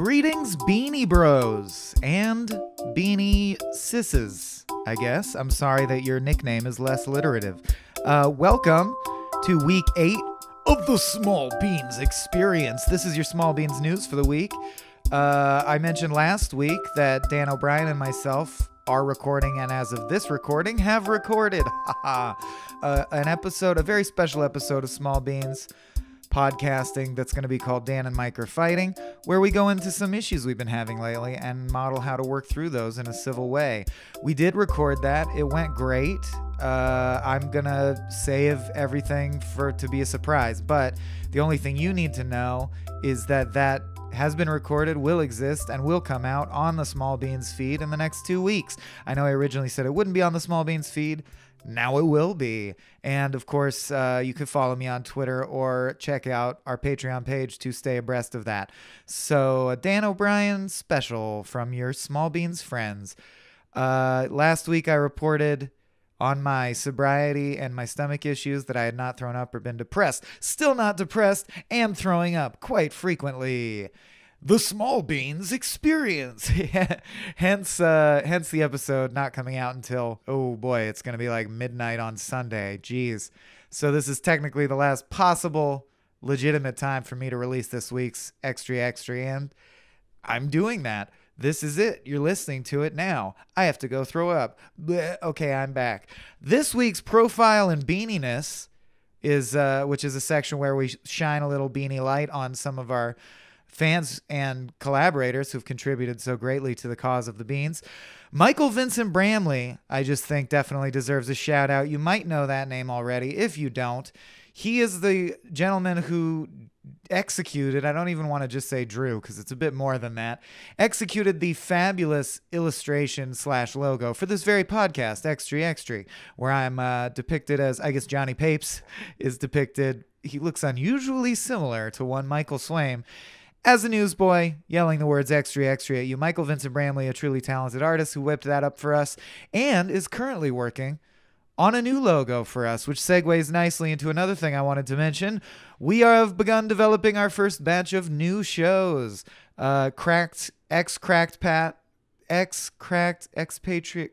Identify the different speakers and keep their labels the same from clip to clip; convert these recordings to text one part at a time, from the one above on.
Speaker 1: Greetings, Beanie Bros and Beanie Sisses, I guess. I'm sorry that your nickname is less alliterative. Welcome to week 8 of the Small Beans Experience. This is your Small Beans news for the week. I mentioned last week that Dan O'Brien and myself are recording, and as of this recording, have recorded an episode, a very special episode of Small Beans podcasting that's going to be called Dan and Mike Are Fighting, where we go into some issues we've been having lately and model how to work through those in a civil way. We did record that. It went great. I'm going to save everything for it to be a surprise, but the only thing you need to know is that has been recorded, will exist, and will come out on the Small Beans feed in the next 2 weeks. I know I originally said it wouldn't be on the Small Beans feed. Now it will be. And of course, you could follow me on Twitter or check out our Patreon page to stay abreast of that. So, a Dan O'Brien special from your Small Beans friends. Last week I reported on my sobriety and my stomach issues that I had not thrown up or been depressed. Still not depressed and throwing up quite frequently. The Small Beans Experience. hence the episode not coming out until, oh boy, it's going to be like midnight on Sunday. Jeez. So this is technically the last possible legitimate time for me to release this week's Extree, and I'm doing that. This is it. You're listening to it now. I have to go throw up. Blech. Okay, I'm back. This week's Profile in Beaniness is, which is a section where we shine a little beanie light on some of our fans and collaborators who've contributed so greatly to the cause of the beans. Michael Vincent Bramley, I just think definitely deserves a shout out. You might know that name already. If you don't, he is the gentleman who executed, I don't even want to just say drew because it's a bit more than that, executed the fabulous illustration / logo for this very podcast, Extree, where I'm depicted as, I guess Jonny Papes is depicted. He looks unusually similar to one Michael Swaim as a newsboy, yelling the words Extree at you. Michael Vincent Bramley, a truly talented artist who whipped that up for us and is currently working on a new logo for us, which segues nicely into another thing I wanted to mention. We have begun developing our first batch of new shows. Expatriate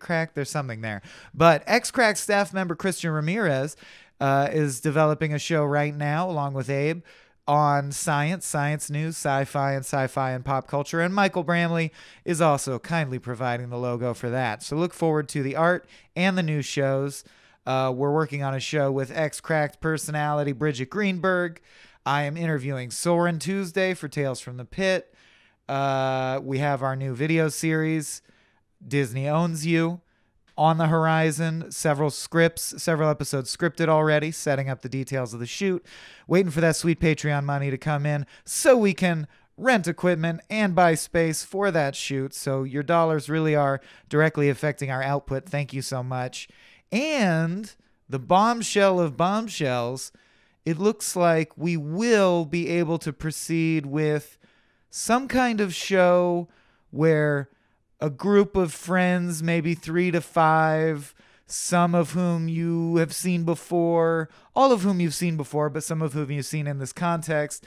Speaker 1: Cracked, there's something there. But X-Cracked staff member Christian Ramirez is developing a show right now, along with Abe, on science news, sci-fi and pop culture, and Michael Bramley is also kindly providing the logo for that. So look forward to the art and the new shows. We're working on a show with X-Cracked personality Bridget Greenberg. I am interviewing Soren Tuesday for Tales from the Pit. We have our new video series, Disney Owns You, on the horizon. Several episodes scripted already, setting up the details of the shoot, waiting for that sweet Patreon money to come in so we can rent equipment and buy space for that shoot. So your dollars really are directly affecting our output. Thank you so much. And the bombshell of bombshells, it looks like we will be able to proceed with some kind of show where a group of friends, maybe 3 to 5, some of whom you have seen before, all of whom you've seen before, but some of whom you've seen in this context,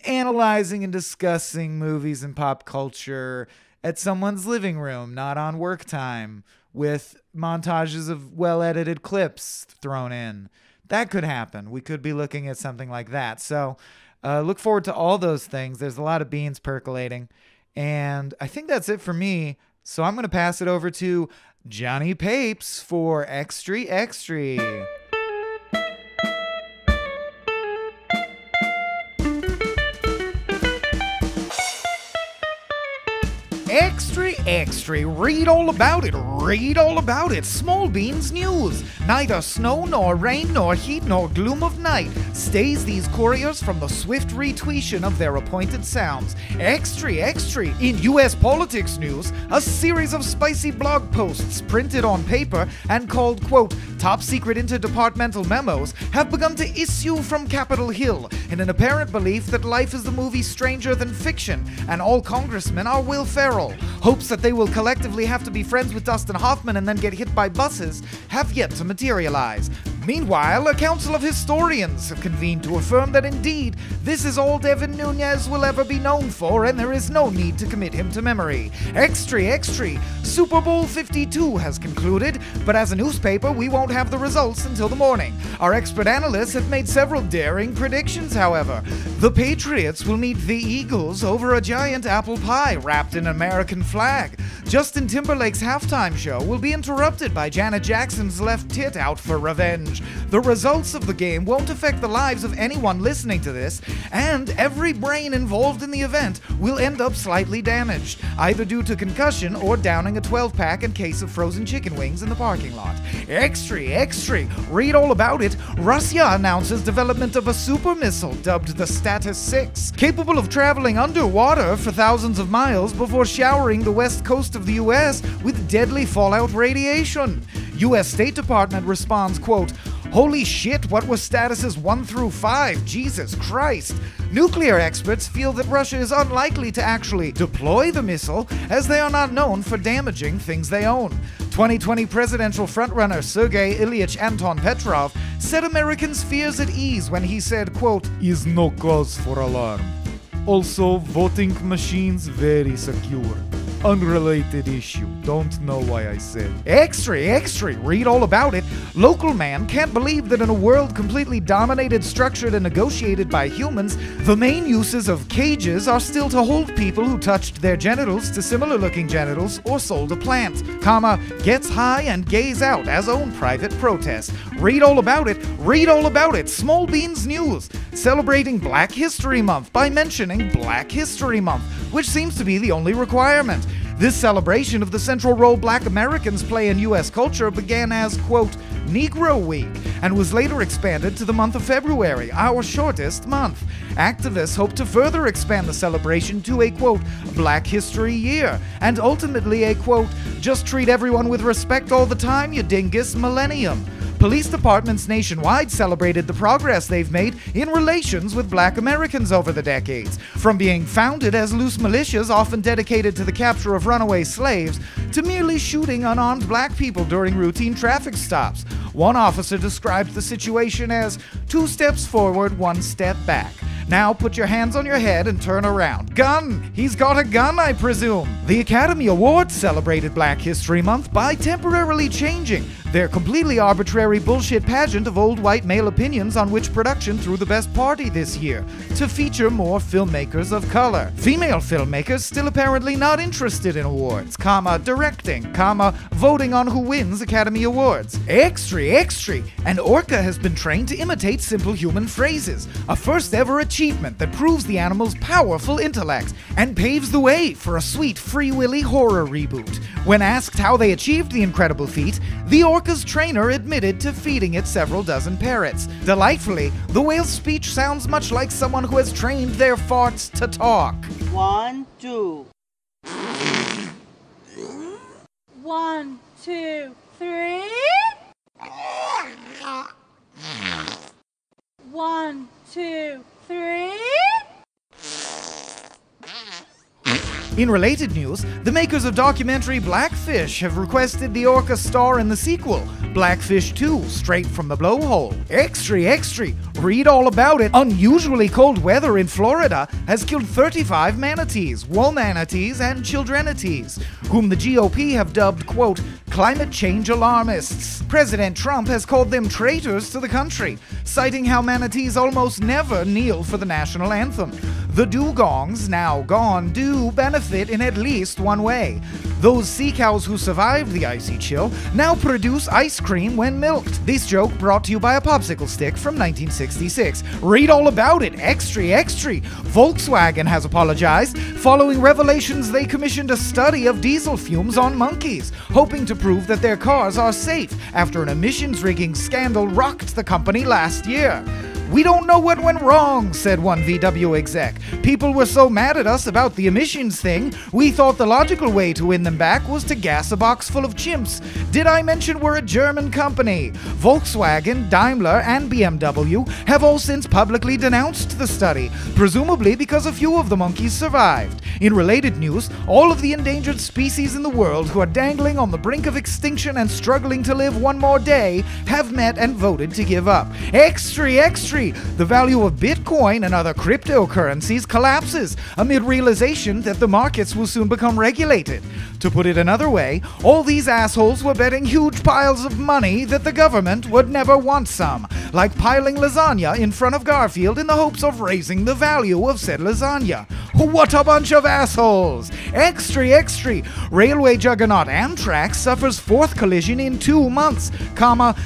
Speaker 1: analyzing and discussing movies and pop culture at someone's living room, not on work time, with montages of well-edited clips thrown in. That could happen. We could be looking at something like that. So look forward to all those things. There's a lot of beans percolating. And I think that's it for me. So I'm going to pass it over to Jonny Papes for Extree. Extree, read all about it. Small Beans News. Neither snow nor rain nor heat nor gloom of night stays these couriers from the swift retweetion of their appointed sounds. Extree. In U.S. politics news, a series of spicy blog posts printed on paper and called, quote, top secret interdepartmental memos have begun to issue from Capitol Hill in an apparent belief that life is the movie Stranger Than Fiction and all congressmen are Will Ferrell. Hopes that they will collectively have to be friends with Dustin Hoffman and then get hit by buses have yet to materialize. Meanwhile, a council of historians have convened to affirm that indeed, this is all Devin Nunes will ever be known for, and there is no need to commit him to memory. Extree, Super Bowl 52 has concluded, but as a newspaper, we won't have the results until the morning. Our expert analysts have made several daring predictions, however. The Patriots will meet the Eagles over a giant apple pie wrapped in an American flag. Justin Timberlake's halftime show will be interrupted by Janet Jackson's left tit out for revenge. The results of the game won't affect the lives of anyone listening to this, and every brain involved in the event will end up slightly damaged, either due to concussion or downing a 12-pack and case of frozen chicken wings in the parking lot. Extree, read all about it. Russia announces development of a super missile dubbed the Status 6, capable of traveling underwater for thousands of miles before showering the west coast of the US with deadly fallout radiation. US State Department responds, quote, "Holy shit, what was statuses 1 through 5? Jesus Christ." Nuclear experts feel that Russia is unlikely to actually deploy the missile, as they are not known for damaging things they own. 2020 presidential frontrunner Sergei Ilyich Anton Petrov set Americans' fears at ease when he said, quote, "Is no cause for alarm. Also, voting machines very secure. Unrelated issue. Don't know why I said." Extree, read all about it. Local man can't believe that in a world completely dominated, structured, and negotiated by humans, the main uses of cages are still to hold people who touched their genitals to similar-looking genitals or sold a plant, gets high and gays out as own private protest. Read all about it. Small Beans News, celebrating Black History Month by mentioning Black History Month, which seems to be the only requirement. This celebration of the central role Black Americans play in U.S. culture began as, quote, Negro Week, and was later expanded to the month of February, our shortest month. Activists hope to further expand the celebration to a, quote, Black History Year, and ultimately a, quote, just treat everyone with respect all the time, you dingus, millennium. Police departments nationwide celebrated the progress they've made in relations with Black Americans over the decades, from being founded as loose militias often dedicated to the capture of runaway slaves, to merely shooting unarmed Black people during routine traffic stops. One officer described the situation as 2 steps forward, 1 step back. Now put your hands on your head and turn around. Gun! He's got a gun, I presume. The Academy Awards celebrated Black History Month by temporarily changing their completely arbitrary bullshit pageant of old white male opinions on which production threw the best party this year, to feature more filmmakers of color. Female filmmakers still apparently not interested in awards, directing, voting on who wins Academy Awards. Extree, an orca has been trained to imitate simple human phrases, a first ever achievement that proves the animal's powerful intellect, and paves the way for a sweet Free Willy horror reboot. When asked how they achieved the incredible feat, the orca's trainer admitted to feeding it several dozen parrots. Delightfully, the whale's speech sounds much like someone who has trained their farts to talk.
Speaker 2: 1, 2.
Speaker 3: 1, 2, 3. 1, 2, 3.
Speaker 1: In related news, the makers of documentary Blackfish have requested the orca star in the sequel, Blackfish 2, Straight from the Blowhole. Extree, read all about it. Unusually cold weather in Florida has killed 35 manatees, womanatees, and childrenatees, whom the GOP have dubbed, quote, climate change alarmists. President Trump has called them traitors to the country, citing how manatees almost never kneel for the national anthem. The dugongs, now gone, do benefit in at least one way. Those sea cows who survived the icy chill now produce ice cream when milked. This joke brought to you by a popsicle stick from 1966. Read all about it. Extree. Volkswagen has apologized following revelations they commissioned a study of diesel fumes on monkeys, hoping to prove that their cars are safe after an emissions rigging scandal rocked the company last year. "We don't know what went wrong," said one VW exec. "People were so mad at us about the emissions thing, we thought the logical way to win them back was to gas a box full of chimps. Did I mention we're a German company?" Volkswagen, Daimler, and BMW have all since publicly denounced the study, presumably because a few of the monkeys survived. In related news, all of the endangered species in the world who are dangling on the brink of extinction and struggling to live one more day have met and voted to give up. Extree, extree! The value of Bitcoin and other cryptocurrencies collapses amid realization that the markets will soon become regulated. To put it another way, all these assholes were betting huge piles of money that the government would never want some, like piling lasagna in front of Garfield in the hopes of raising the value of said lasagna. What a bunch of assholes! Extree, extree! Railway juggernaut Amtrak suffers fourth collision in 2 months,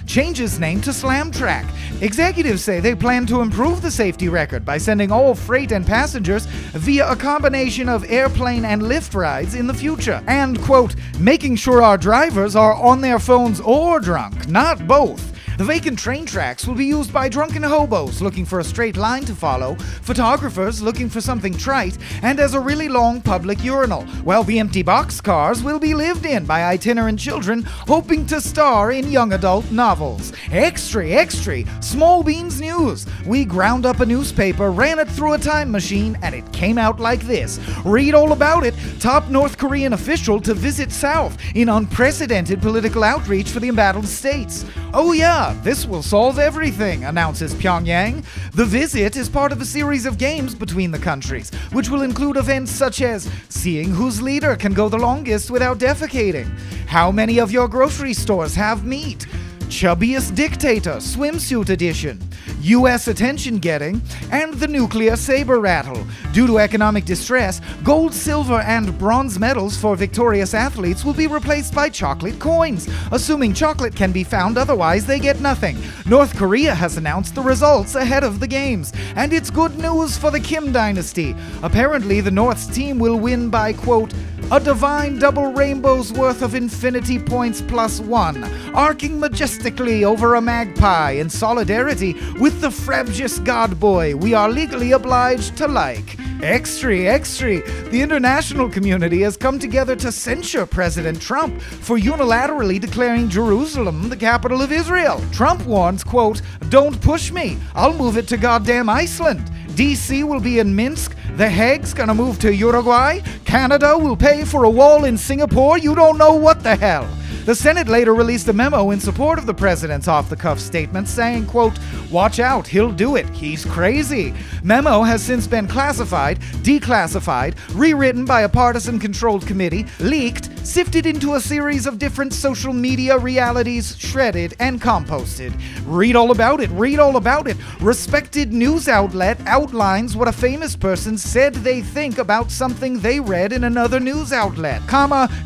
Speaker 1: changes name to Slamtrack. Executives say they plan to improve the safety record by sending all freight and passengers via a combination of airplane and lift rides in the future. And, quote, making sure our drivers are on their phones or drunk, not both. The vacant train tracks will be used by drunken hobos looking for a straight line to follow, photographers looking for something trite, and as a really long public urinal, while the empty boxcars will be lived in by itinerant children hoping to star in young adult novels. Extree, extree! Small Beans News! We ground up a newspaper, ran it through a time machine, and it came out like this. Read all about it. Top North Korean official to visit South in unprecedented political outreach for the embattled states. Oh yeah, this will solve everything, announces Pyongyang. The visit is part of a series of games between the countries, which will include events such as seeing whose leader can go the longest without defecating, how many of your grocery stores have meat, Chubbiest Dictator Swimsuit Edition, U.S. attention getting, and the nuclear saber rattle. Due to economic distress, gold, silver, and bronze medals for victorious athletes will be replaced by chocolate coins. Assuming chocolate can be found, otherwise they get nothing. North Korea has announced the results ahead of the games, and it's good news for the Kim dynasty. Apparently, the North's team will win by, quote, a divine double rainbow's worth of infinity points +1, arcing majestically over a magpie in solidarity with the frabjous god boy we are legally obliged to like. Extree, extree! The international community has come together to censure President Trump for unilaterally declaring Jerusalem the capital of Israel. Trump warns, quote, don't push me, I'll move it to goddamn Iceland. DC will be in Minsk, The Hague's gonna move to Uruguay, Canada will pay for a wall in Singapore, you don't know what the hell. The Senate later released a memo in support of the president's off-the-cuff statement saying, quote, watch out, he'll do it, he's crazy. Memo has since been classified, declassified, rewritten by a partisan-controlled committee, leaked, sifted into a series of different social media realities, shredded, and composted. Read all about it, read all about it. Respected news outlet outlines what a famous person said they think about something they read in another news outlet,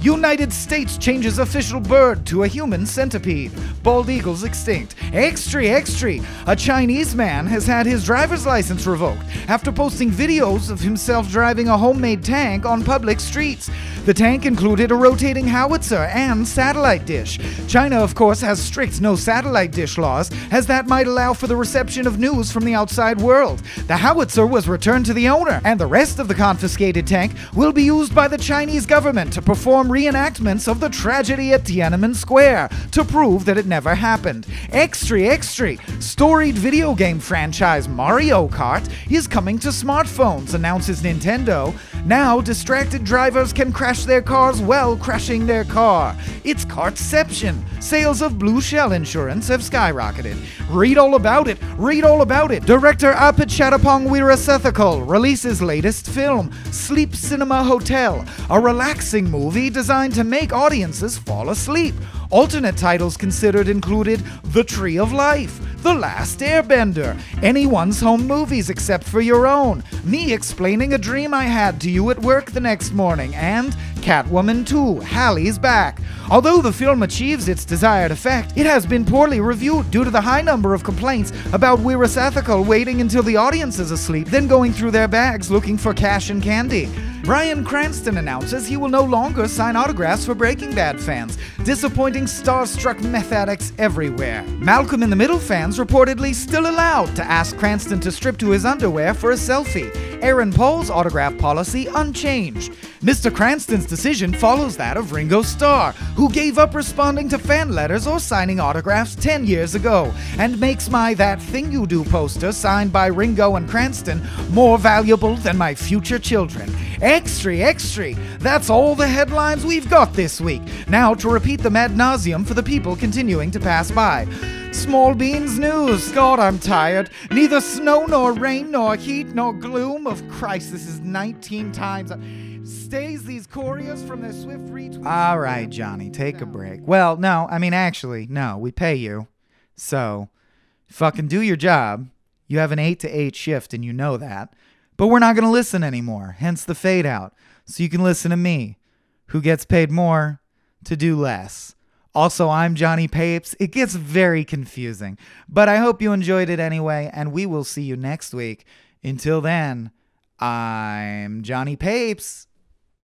Speaker 1: United States changes official bird to a human centipede. Bald eagles extinct. Extree, extree! A Chinese man has had his driver's license revoked after posting videos of himself driving a homemade tank on public streets. The tank included a rotating howitzer and satellite dish. China, of course, has strict no satellite dish laws, as that might allow for the reception of news from the outside world. The howitzer was returned to the owner, and the rest of the confiscated tank will be used by the Chinese government to perform reenactments of the tragedy at Tiananmen Square to prove that it never happened. Extree, extree! Storied video game franchise Mario Kart is coming to smartphones, announces Nintendo. Now, distracted drivers can crash their cars while crashing their car. It's Kartception. Sales of Blue Shell insurance have skyrocketed. Read all about it. Read all about it. Director Apichatapong Weerasethakul releases latest film, Sleep Cinema Hotel, a relaxing movie designed to make audiences fall asleep. Alternate titles considered included The Tree of Life, The Last Airbender, Anyone's Home Movies Except for Your Own, Me Explaining a Dream I Had to You at Work the Next Morning, and Catwoman 2, Hallie's Back. Although the film achieves its desired effect, it has been poorly reviewed due to the high number of complaints about Weerasethakul waiting until the audience is asleep, then going through their bags looking for cash and candy. Bryan Cranston announces he will no longer sign autographs for Breaking Bad fans, disappointing starstruck meth addicts everywhere. Malcolm in the Middle fans reportedly still allowed to ask Cranston to strip to his underwear for a selfie. Aaron Paul's autograph policy unchanged. Mr. Cranston's decision follows that of Ringo Starr, who gave up responding to fan letters or signing autographs 10 years ago, and makes my That Thing You Do poster signed by Ringo and Cranston more valuable than my future children. Extree, extree! That's all the headlines we've got this week. Now to repeat them ad nauseum for the people continuing to pass by. Small beans news. God, I'm tired. Neither snow nor rain nor heat nor gloom of Christ. This is 19 times. Stays these couriers from their swift reach. All right, Johnny, take a break. Well, no, I mean, actually, no, we pay you. So, fucking do your job. You have an 8 to 8 shift and you know that. But we're not going to listen anymore, hence the fade out. So you can listen to me, who gets paid more to do less. Also, I'm Jonny Papes. It gets very confusing, but I hope you enjoyed it anyway, and we will see you next week. Until then, I'm Jonny Papes.